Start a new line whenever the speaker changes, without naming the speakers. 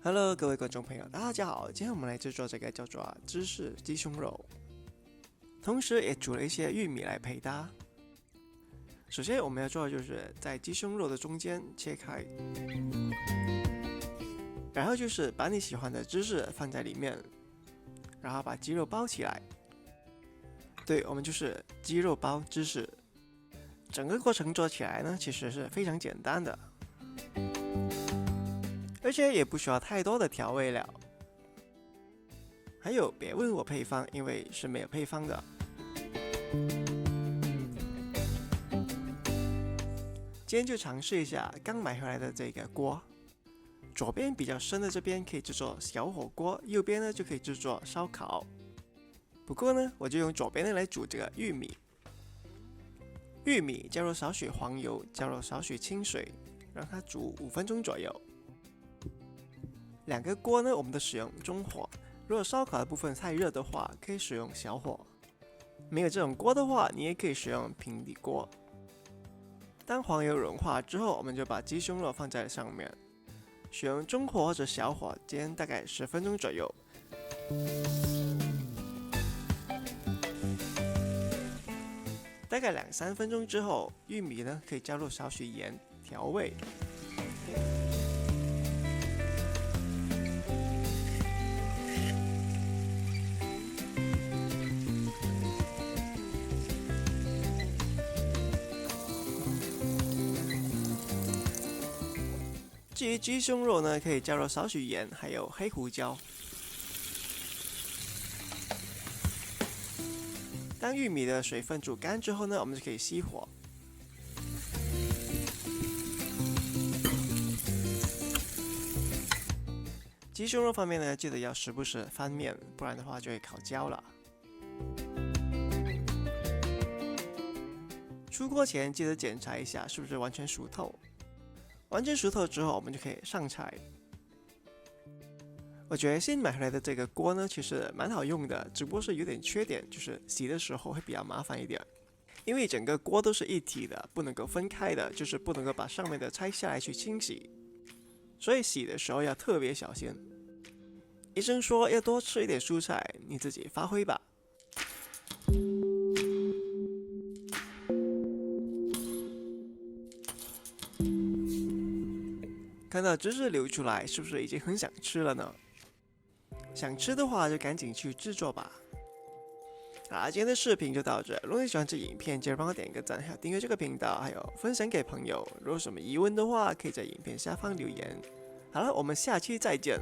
Hello， 各位观众朋友，大家好！今天我们来制作这个叫做芝士鸡胸肉，同时也煮了一些玉米来配搭。首先我们要做的就是在鸡胸肉的中间切开，然后就是把你喜欢的芝士放在里面，然后把鸡肉包起来。对，我们就是鸡肉包芝士。整个过程做起来呢，其实是非常简单的。而且也不需要太多的调味料。还有，别问我配方，因为是没有配方的。今天就尝试一下刚买回来的这个锅，左边比较深的这边可以制作小火锅，右边呢就可以制作烧烤。不过呢，我就用左边的来煮这个玉米。玉米加入少许黄油，加入少许清水，让它煮5分钟左右。两个锅呢，我们都使用中火。如果烧烤的部分太热的话，可以使用小火。没有这种锅的话，你也可以使用平底锅。当黄油融化之后，我们就把鸡胸肉放在上面，使用中火或者小火煎大概10分钟左右。大概2-3分钟之后，玉米呢可以加入少许盐调味。至于鸡胸肉呢，可以加入少许盐，还有黑胡椒。当玉米的水分煮干之后呢，我们就可以熄火。鸡胸肉方面呢，记得要时不时翻面，不然的话就会烤焦了。出锅前记得检查一下是不是完全熟透。完全熟透之后，我们就可以上菜。我觉得新买回来的这个锅呢，其实蛮好用的，只不过是有点缺点，就是洗的时候会比较麻烦一点。因为整个锅都是一体的，不能够分开的，就是不能够把上面的拆下来去清洗，所以洗的时候要特别小心。医生说要多吃一点蔬菜，你自己发挥吧。看到芝士流出来，是不是已经很想吃了呢？想吃的话就赶紧去制作吧。好啦，今天的视频就到这。如果你喜欢这影片，记得帮我点个赞，还有订阅这个频道，还有分享给朋友。如果有什么疑问的话，可以在影片下方留言。好了，我们下期再见。